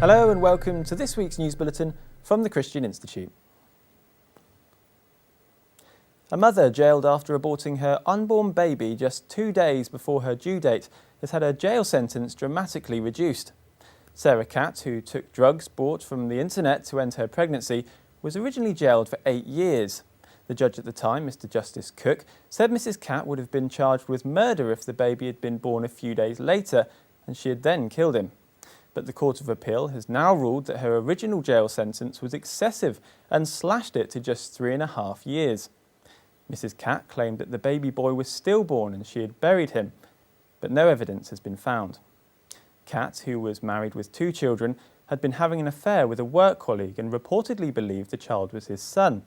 Hello and welcome to this week's news bulletin from the Christian Institute. A mother jailed after aborting her unborn baby just 2 days before her due date has had her jail sentence dramatically reduced. Sarah Catt, who took drugs bought from the internet to end her pregnancy, was originally jailed for 8 years. The judge at the time, Mr. Justice Cook, said Mrs. Catt would have been charged with murder if the baby had been born a few days later and she had then killed him. But the Court of Appeal has now ruled that her original jail sentence was excessive and slashed it to just 3.5 years. Mrs. Catt claimed that the baby boy was stillborn and she had buried him, but no evidence has been found. Catt, who was married with 2 children, had been having an affair with a work colleague and reportedly believed the child was his son.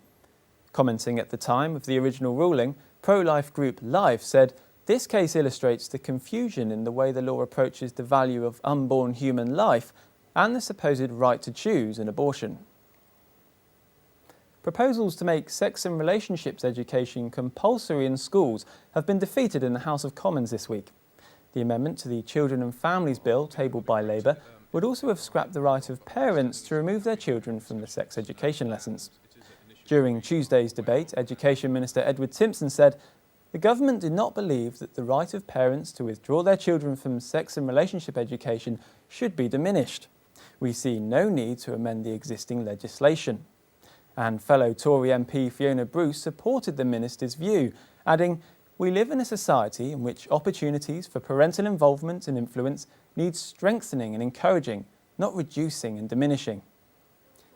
Commenting at the time of the original ruling, pro-life group Life said, "This case illustrates the confusion in the way the law approaches the value of unborn human life and the supposed right to choose an abortion." Proposals to make sex and relationships education compulsory in schools have been defeated in the House of Commons this week. The amendment to the Children and Families Bill, tabled by Labour, would also have scrapped the right of parents to remove their children from the sex education lessons. During Tuesday's debate, Education Minister Edward Timpson said, "The government did not believe that the right of parents to withdraw their children from sex and relationship education should be diminished. We see no need to amend the existing legislation." And fellow Tory MP Fiona Bruce supported the minister's view, adding, "We live in a society in which opportunities for parental involvement and influence need strengthening and encouraging, not reducing and diminishing."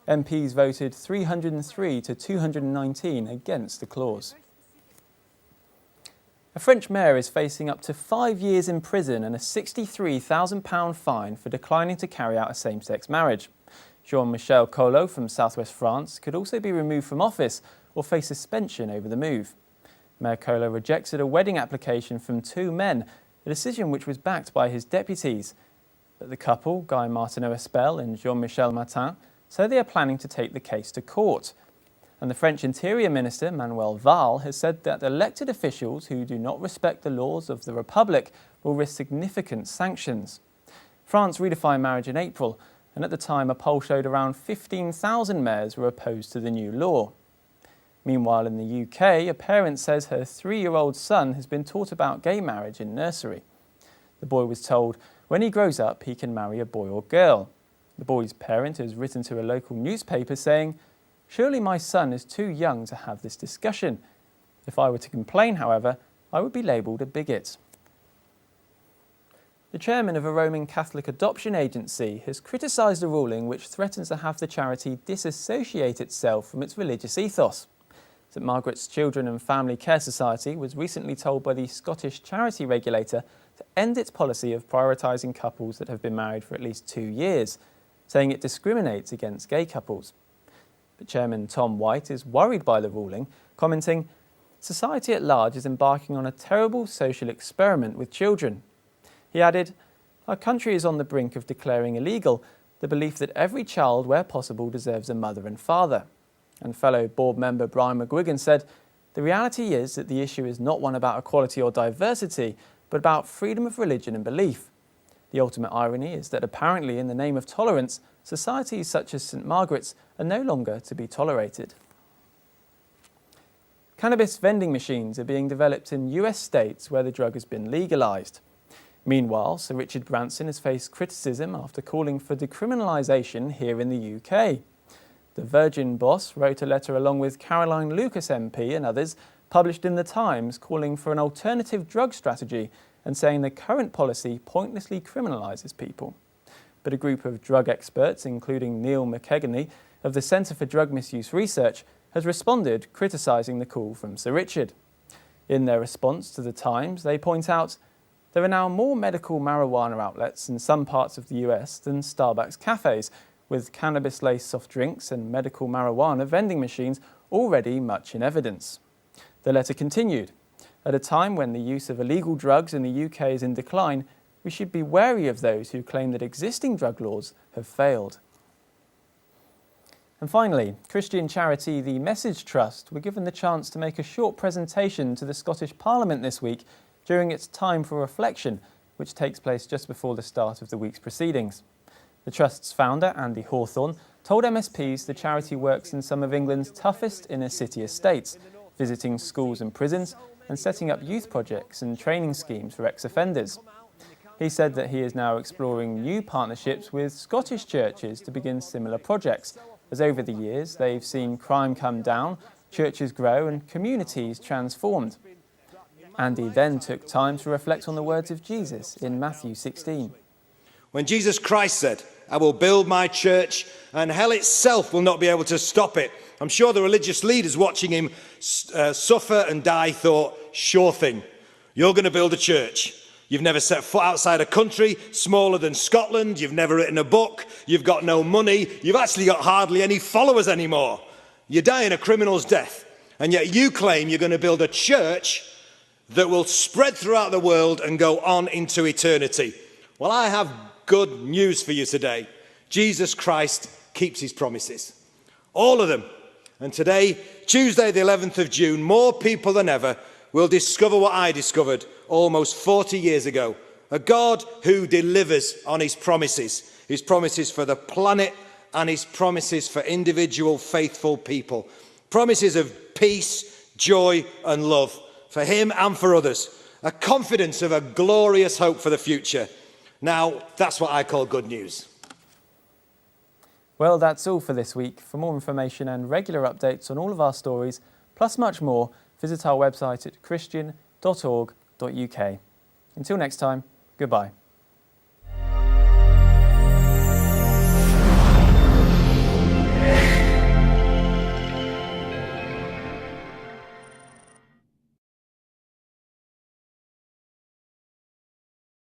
MPs voted 303 to 219 against the clause. A French mayor is facing up to 5 years in prison and a £63,000 fine for declining to carry out a same-sex marriage. Jean-Michel Collot from southwest France could also be removed from office or face suspension over the move. Mayor Collot rejected a wedding application from 2 men, a decision which was backed by his deputies. But the couple, Guy Martineau-Espel and Jean-Michel Martin, say they are planning to take the case to court. And the French Interior Minister, Manuel Valls, has said that elected officials who do not respect the laws of the Republic will risk significant sanctions. France redefined marriage in April, and at the time a poll showed around 15,000 mayors were opposed to the new law. Meanwhile, in the UK, a parent says her 3-year-old son has been taught about gay marriage in nursery. The boy was told when he grows up he can marry a boy or girl. The boy's parent has written to a local newspaper saying, "Surely my son is too young to have this discussion. If I were to complain, however, I would be labelled a bigot." The chairman of a Roman Catholic adoption agency has criticised a ruling which threatens to have the charity disassociate itself from its religious ethos. St Margaret's Children and Family Care Society was recently told by the Scottish charity regulator to end its policy of prioritising couples that have been married for at least 2 years, saying it discriminates against gay couples. But Chairman Tom White is worried by the ruling, commenting, "Society at large is embarking on a terrible social experiment with children." He added, "Our country is on the brink of declaring illegal the belief that every child, where possible, deserves a mother and father." And fellow board member Brian McGuigan said, "The reality is that the issue is not one about equality or diversity, but about freedom of religion and belief. The ultimate irony is that apparently in the name of tolerance, societies such as St Margaret's are no longer to be tolerated." Cannabis vending machines are being developed in US states where the drug has been legalised. Meanwhile, Sir Richard Branson has faced criticism after calling for decriminalisation here in the UK. The Virgin boss wrote a letter along with Caroline Lucas MP and others, published in The Times, calling for an alternative drug strategy and saying the current policy pointlessly criminalises people. But a group of drug experts, including Neil McKegney of the Centre for Drug Misuse Research, has responded, criticising the call from Sir Richard. In their response to The Times, they point out, "There are now more medical marijuana outlets in some parts of the US than Starbucks cafes, with cannabis-laced soft drinks and medical marijuana vending machines already much in evidence." The letter continued, "At a time when the use of illegal drugs in the UK is in decline, we should be wary of those who claim that existing drug laws have failed." And finally, Christian charity The Message Trust were given the chance to make a short presentation to the Scottish Parliament this week during its time for reflection, which takes place just before the start of the week's proceedings. The Trust's founder, Andy Hawthorne, told MSPs the charity works in some of England's toughest inner-city estates, visiting schools and prisons and setting up youth projects and training schemes for ex-offenders. He said that he is now exploring new partnerships with Scottish churches to begin similar projects, as over the years they've seen crime come down, churches grow and communities transformed. Andy then took time to reflect on the words of Jesus in Matthew 16. When Jesus Christ said, "I will build my church and hell itself will not be able to stop it," I'm sure the religious leaders watching him suffer and die thought, sure thing, you're going to build a church. You've never set foot outside a country smaller than Scotland. You've never written a book. You've got no money. You've actually got hardly any followers anymore. You're dying a criminal's death. And yet you claim you're going to build a church that will spread throughout the world and go on into eternity. Well, I have good news for you today. Jesus Christ keeps his promises. All of them. And today, Tuesday the 11th of June, more people than ever will discover what I discovered almost 40 years ago. A God who delivers on his promises for the planet and his promises for individual faithful people. Promises of peace, joy and love for him and for others. A confidence of a glorious hope for the future. Now, that's what I call good news. Well, that's all for this week. For more information and regular updates on all of our stories, plus much more, visit our website at christian.org.uk. Until next time, goodbye.